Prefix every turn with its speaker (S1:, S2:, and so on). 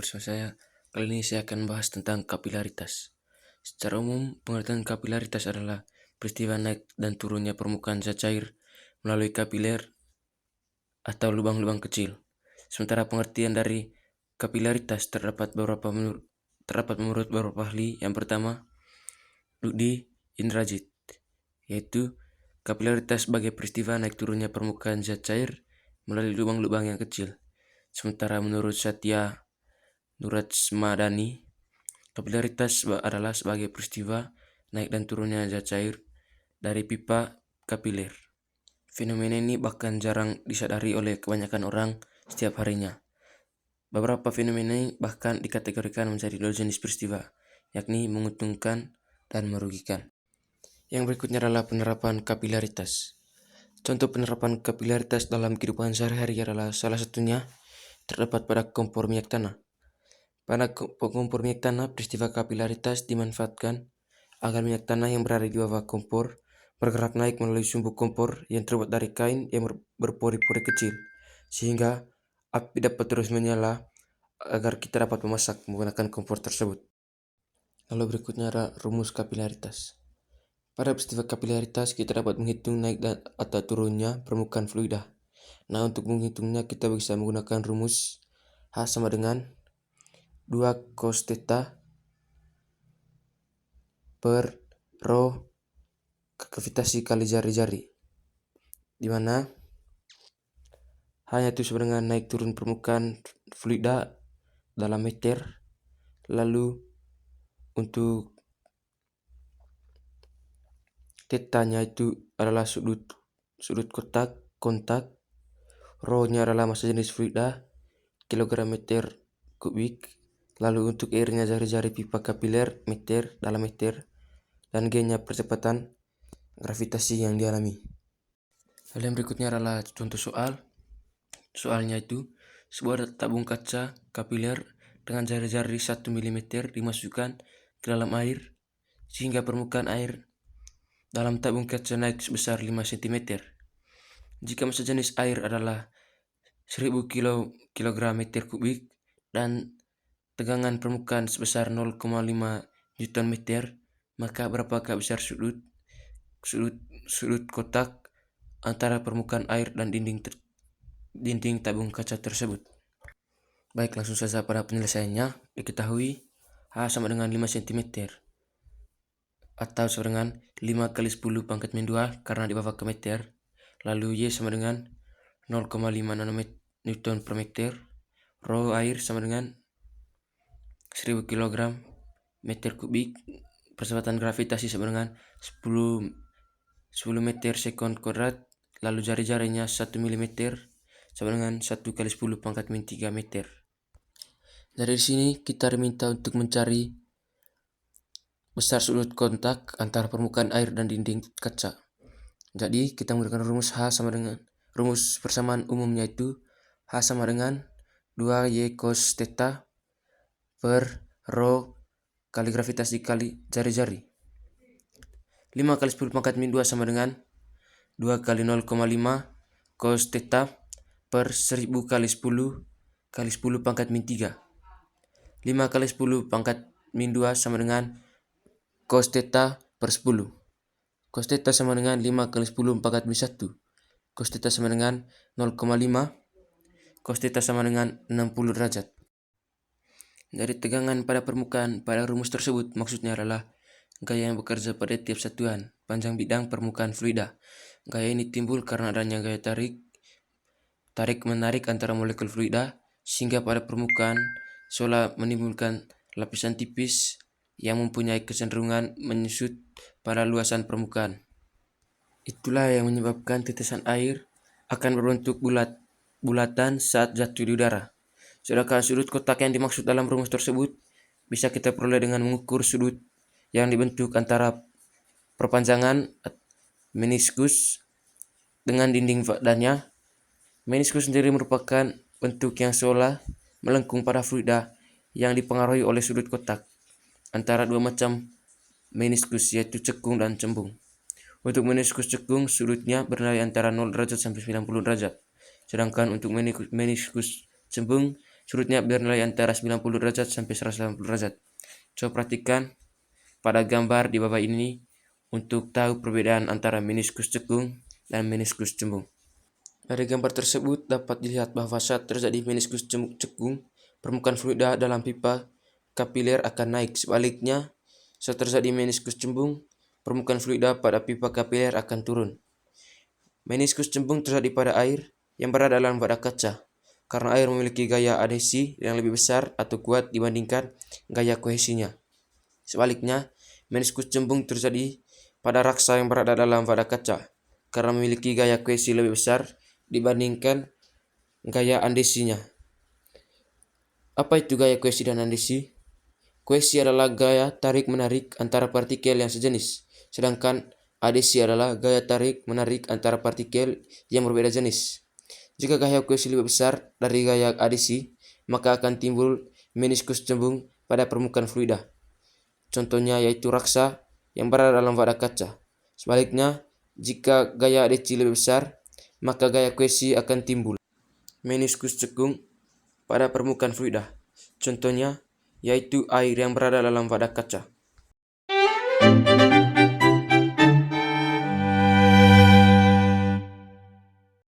S1: bersama saya. Kali ini saya akan membahas tentang kapilaritas. Secara umum, pengertian kapilaritas adalah peristiwa naik dan turunnya permukaan zat cair melalui kapiler atau lubang-lubang kecil. Sementara pengertian dari kapilaritas terdapat menurut beberapa ahli. Yang pertama, Rudi Indrajit, yaitu kapilaritas sebagai peristiwa naik turunnya permukaan zat cair melalui lubang-lubang yang kecil. Sementara menurut Satya Nuratsmadani, kapilaritas adalah sebagai peristiwa naik dan turunnya zat cair dari pipa kapiler. Fenomena ini bahkan jarang disadari oleh kebanyakan orang setiap harinya. Beberapa fenomena ini bahkan dikategorikan menjadi dua jenis peristiwa, yakni menguntungkan dan merugikan. Yang berikutnya adalah penerapan kapilaritas. Contoh penerapan kapilaritas dalam kehidupan sehari-hari adalah salah satunya terdapat pada kompor minyak tanah. Pada kompor minyak tanah, peristiwa kapilaritas dimanfaatkan agar minyak tanah yang berada di bawah kompor bergerak naik melalui sumbu kompor yang terbuat dari kain yang berpori-pori kecil, sehingga api dapat terus menyala agar kita dapat memasak menggunakan kompor tersebut. Lalu berikutnya ada rumus kapilaritas. Pada peristiwa kapilaritas, kita dapat menghitung naik dan atau turunnya permukaan fluida. Nah, untuk menghitungnya kita bisa menggunakan rumus H sama dengan 2 cos theta per rho gravitasi kali jari-jari, di mana hanya itu sama dengan naik turun permukaan fluida dalam meter. Lalu untuk tetanya itu adalah sudut kontak, rho-nya adalah massa jenis fluida kilogram meter kubik. Lalu untuk R-nya jari-jari pipa kapiler meter dalam meter, dan G-nya percepatan gravitasi yang dialami. Lalu yang berikutnya adalah contoh soal. Soalnya itu, sebuah tabung kaca kapiler dengan jari-jari 1 mm dimasukkan ke dalam air sehingga permukaan air dalam tabung kaca naik sebesar 5 cm. Jika massa jenis air adalah 1000 kg meter kubik dan tegangan permukaan sebesar 0,5 Newton meter, maka berapakah besar sudut kotak antara permukaan air dan dinding tabung kaca tersebut? Baik, langsung saja pada penyelesaiannya. Diketahui H sama dengan 5 cm atau sama dengan 5 kali 10 pangkat min 2 karena di bawah ke meter. Lalu Y sama dengan 0,5 Newton per meter. Rho air sama dengan 1000 kg meter kubik. Percepatan gravitasi sama dengan 10 meter sekon kuadrat. Lalu jari-jarinya 1 mm sama dengan 1 kali 10 pangkat min 3 meter. Dari sini kita diminta untuk mencari besar sudut kontak antara permukaan air dan dinding kaca. Jadi kita menggunakan rumus persamaan umumnya itu H sama dengan 2Y cos theta per rho kali gravitasi kali jari-jari. 5 kali 10 pangkat min 2 sama dengan 2 kali 0,5 cos theta per 1000 kali 10 kali 10 pangkat min 3. 5 kali 10 pangkat min 2 sama dengan cos theta per 10. Cos theta sama dengan 5 kali 10 pangkat min 1. Cos theta sama dengan 0,5. Cos theta sama dengan 60 derajat. Dari tegangan pada permukaan pada rumus tersebut maksudnya adalah gaya yang bekerja pada tiap satuan panjang bidang permukaan fluida. Gaya ini timbul karena adanya gaya tarik-menarik antara molekul fluida, sehingga pada permukaan seolah menimbulkan lapisan tipis yang mempunyai kecenderungan menyusut pada luasan permukaan. Itulah yang menyebabkan tetesan air akan berbentuk bulatan saat jatuh di udara. Sedangkan sudut kotak yang dimaksud dalam rumus tersebut bisa kita peroleh dengan mengukur sudut yang dibentuk antara perpanjangan meniskus dengan dinding badannya. Meniskus sendiri merupakan bentuk yang seolah melengkung pada fluida yang dipengaruhi oleh sudut kotak. Antara dua macam meniskus, yaitu cekung dan cembung. Untuk meniskus cekung, sudutnya bernilai antara 0 derajat sampai 90 derajat. Sedangkan untuk meniskus cembung, Surutnya bernilai antara 90 derajat sampai 180 derajat. Coba perhatikan pada gambar di bawah ini untuk tahu perbedaan antara meniskus cekung dan meniskus cembung. Dari gambar tersebut dapat dilihat bahwa saat terjadi meniskus cekung, permukaan fluida dalam pipa kapiler akan naik. Sebaliknya, saat terjadi meniskus cembung, permukaan fluida pada pipa kapiler akan turun. Meniskus cembung terjadi pada air yang berada dalam wadah kaca, karena air memiliki gaya adhesi yang lebih besar atau kuat dibandingkan gaya kohesinya. Sebaliknya, meniskus cembung terjadi pada raksa yang berada dalam wadah kaca, karena memiliki gaya kohesi lebih besar dibandingkan gaya adhesinya. Apa itu gaya kohesi dan adhesi? Kohesi adalah gaya tarik-menarik antara partikel yang sejenis, sedangkan adhesi adalah gaya tarik-menarik antara partikel yang berbeda jenis. Jika gaya kohesi lebih besar dari gaya adhesi, maka akan timbul meniskus cembung pada permukaan fluida. Contohnya yaitu raksa yang berada dalam wadah kaca. Sebaliknya, jika gaya adhesi lebih besar, maka gaya kohesi akan timbul meniskus cekung pada permukaan fluida. Contohnya yaitu air yang berada dalam wadah kaca.